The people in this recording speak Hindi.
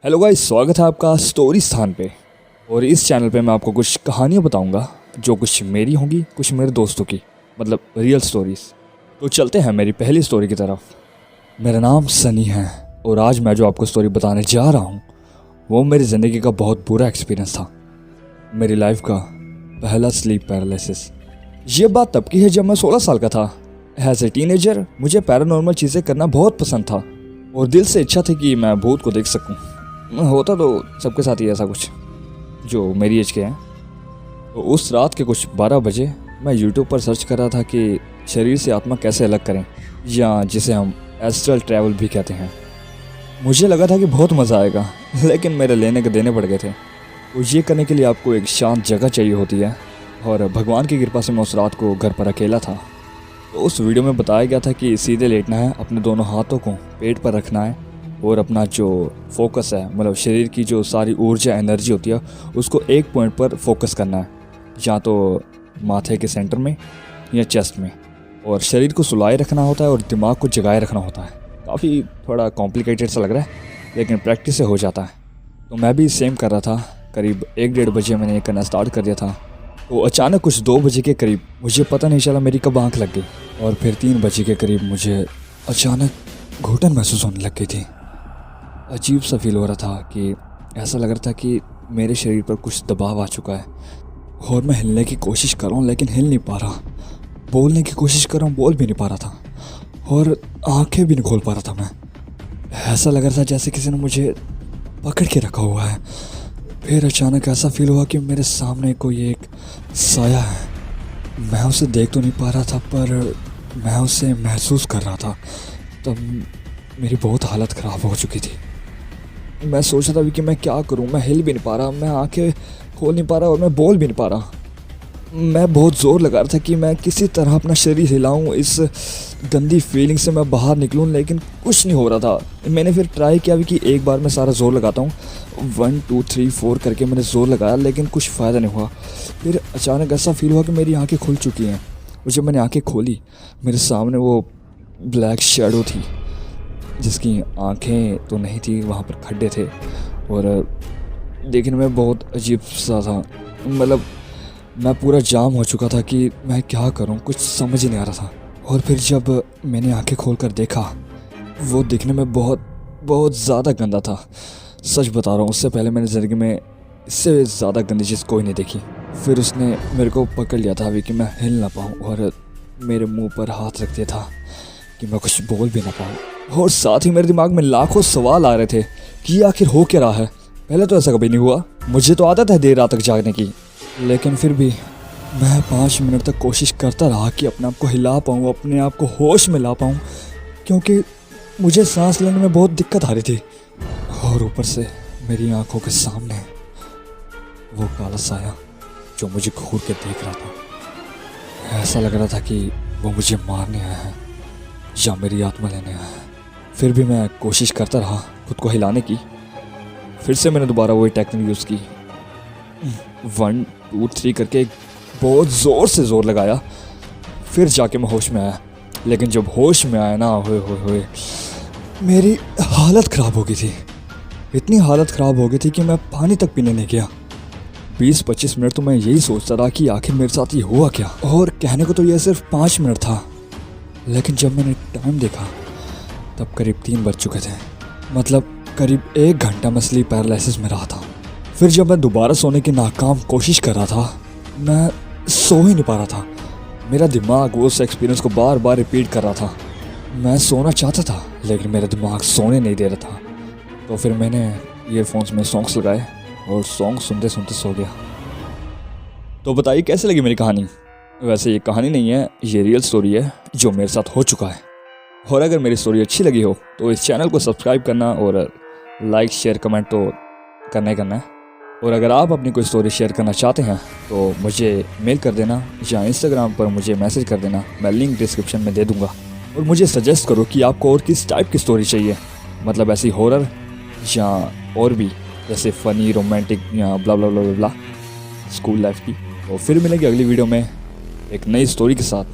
हेलो गाइस, स्वागत है आपका स्टोरी स्थान पे। और इस चैनल पे मैं आपको कुछ कहानियाँ बताऊंगा जो कुछ मेरी होंगी, कुछ मेरे दोस्तों की, मतलब रियल स्टोरीज। तो चलते हैं मेरी पहली स्टोरी की तरफ। मेरा नाम सनी है और आज मैं जो आपको स्टोरी बताने जा रहा हूँ वो मेरी ज़िंदगी का बहुत बुरा एक्सपीरियंस था। मेरी लाइफ का पहला स्लीप पैरालिसिस। ये बात तब की है जब मैं 16 साल का था। एज ए टीनेजर मुझे पैरानॉर्मल चीज़ें करना बहुत पसंद था और दिल से इच्छा थी कि मैं भूत को देख सकूं। होता तो सबके साथ ही ऐसा कुछ जो मेरी एज के हैं। तो उस रात के कुछ 12 बजे मैं यूट्यूब पर सर्च कर रहा था कि शरीर से आत्मा कैसे अलग करें, या जिसे हम एस्ट्रल ट्रैवल भी कहते हैं। मुझे लगा था कि बहुत मज़ा आएगा, लेकिन मेरे लेने के देने पड़ गए थे। तो ये करने के लिए आपको एक शांत जगह चाहिए होती है, और भगवान की कृपा से मैं उस रात को घर पर अकेला था। तो उस वीडियो में बताया गया था कि सीधे लेटना है, अपने दोनों हाथों को पेट पर रखना है और अपना जो फोकस है, मतलब शरीर की जो सारी ऊर्जा एनर्जी होती है उसको एक पॉइंट पर फोकस करना है, या तो माथे के सेंटर में या चेस्ट में। और शरीर को सुलाए रखना होता है और दिमाग को जगाए रखना होता है। काफ़ी थोड़ा कॉम्प्लिकेटेड सा लग रहा है, लेकिन प्रैक्टिस से हो जाता है। तो मैं भी सेम कर रहा था। करीब 1-1.5 बजे मैंने ये करना स्टार्ट कर दिया था। तो अचानक कुछ 2 बजे के करीब मुझे पता नहीं चला मेरी कब आँख लग गई, और फिर 3 बजे के करीब मुझे अचानक घुटन महसूस होने लग गई थी। अजीब सा फील हो रहा था कि ऐसा लग रहा था कि मेरे शरीर पर कुछ दबाव आ चुका है और मैं हिलने की कोशिश कर रहा हूँ लेकिन हिल नहीं पा रहा। बोलने की कोशिश कर रहा हूँ, बोल भी नहीं पा रहा था, और आंखें भी नहीं खोल पा रहा था मैं। ऐसा लग रहा था जैसे किसी ने मुझे पकड़ के रखा हुआ है। फिर अचानक ऐसा फील हुआ कि मेरे सामने कोई एक साया है। मैं उसे देख तो नहीं पा रहा था, पर मैं उसे महसूस कर रहा था। तब मेरी बहुत हालत ख़राब हो चुकी थी। मैं सोच रहा था कि मैं क्या करूं। मैं हिल भी नहीं पा रहा, मैं आंखें खोल नहीं पा रहा और मैं बोल भी नहीं पा रहा। मैं बहुत ज़ोर लगा रहा था कि मैं किसी तरह अपना शरीर हिलाऊं, इस गंदी फीलिंग से मैं बाहर निकलूं, लेकिन कुछ नहीं हो रहा था। मैंने फिर ट्राई किया भी कि एक बार मैं सारा ज़ोर लगाता हूँ, 1 2 3 4 करके मैंने ज़ोर लगाया, लेकिन कुछ फ़ायदा नहीं हुआ। फिर अचानक ऐसा फील हुआ कि मेरी आँखें खुल चुकी हैं, और जब मैंने आँखें खोली मेरे सामने वो ब्लैक शैडो थी, जिसकी आंखें तो नहीं थी, वहाँ पर खड्डे थे और देखने में बहुत अजीब सा था। मतलब मैं पूरा जाम हो चुका था कि मैं क्या करूं, कुछ समझ ही नहीं आ रहा था। और फिर जब मैंने आंखें खोलकर देखा, वो दिखने में बहुत ज़्यादा गंदा था। सच बता रहा हूँ, उससे पहले मैंने ज़िंदगी में इससे ज़्यादा गंदी चीज़ कोई नहीं देखी। फिर उसने मेरे को पकड़ लिया था अभी कि मैं हिल ना पाऊँ, और मेरे मुँह पर हाथ रख दिया था कि मैं कुछ बोल भी ना पाऊँ। और साथ ही मेरे दिमाग में लाखों सवाल आ रहे थे कि आखिर हो क्या रहा है। पहले तो ऐसा कभी नहीं हुआ, मुझे तो आदत है देर रात तक जागने की, लेकिन फिर भी मैं 5 मिनट तक कोशिश करता रहा कि अपने आप को हिला पाऊँ, अपने आप को होश में ला पाऊँ, क्योंकि मुझे सांस लेने में बहुत दिक्कत आ रही थी। और ऊपर से मेरी आंखों के सामने वो काला साया जो मुझे घूर के देख रहा था। ऐसा लग रहा था कि वो मुझे मारने आया है या मेरी आत्मा लेने आया है। फिर भी मैं कोशिश करता रहा खुद को हिलाने की। फिर से मैंने दोबारा वही टेक्निक यूज़ की, 1 2 3 करके बहुत ज़ोर से ज़ोर लगाया। फिर जाके मैं होश में आया, लेकिन जब होश में आया ना, होए मेरी हालत ख़राब हो गई थी। इतनी हालत ख़राब हो गई थी कि मैं पानी तक पीने नहीं गया। 20-25 मिनट तो मैं यही सोचता रहा कि आखिर मेरे साथ ये हुआ क्या। और कहने को तो यह सिर्फ 5 मिनट था, लेकिन जब मैंने टाइम देखा तब करीब 3 बज चुके थे। मतलब करीब 1 घंटा मैं स्लीप पैरालिसिस में रहा था। फिर जब मैं दोबारा सोने की नाकाम कोशिश कर रहा था, मैं सो ही नहीं पा रहा था। मेरा दिमाग उस एक्सपीरियंस को बार बार रिपीट कर रहा था। मैं सोना चाहता था, लेकिन मेरा दिमाग सोने नहीं दे रहा था। तो फिर मैंने ईयरफोन्स में सॉन्ग्स लगाए और सॉन्ग सुनते सुनते सो गया। तो बताइए कैसे लगी मेरी कहानी। वैसे ये कहानी नहीं है, ये रियल स्टोरी है जो मेरे साथ हो चुका है। और अगर मेरी स्टोरी अच्छी लगी हो तो इस चैनल को सब्सक्राइब करना और लाइक शेयर कमेंट तो करना ही करना है। और अगर आप अपनी कोई स्टोरी शेयर करना चाहते हैं तो मुझे मेल कर देना या इंस्टाग्राम पर मुझे मैसेज कर देना, मैं लिंक डिस्क्रिप्शन में दे दूँगा। और मुझे सजेस्ट करो कि आपको और किस टाइप की स्टोरी चाहिए, मतलब ऐसी हॉरर या और भी जैसे फ़नी, रोमांटिक या ब्ला ब्ला ब्ला ब्ला स्कूल लाइफ की। तो फिर मिलेंगे अगली वीडियो में एक नई स्टोरी के साथ।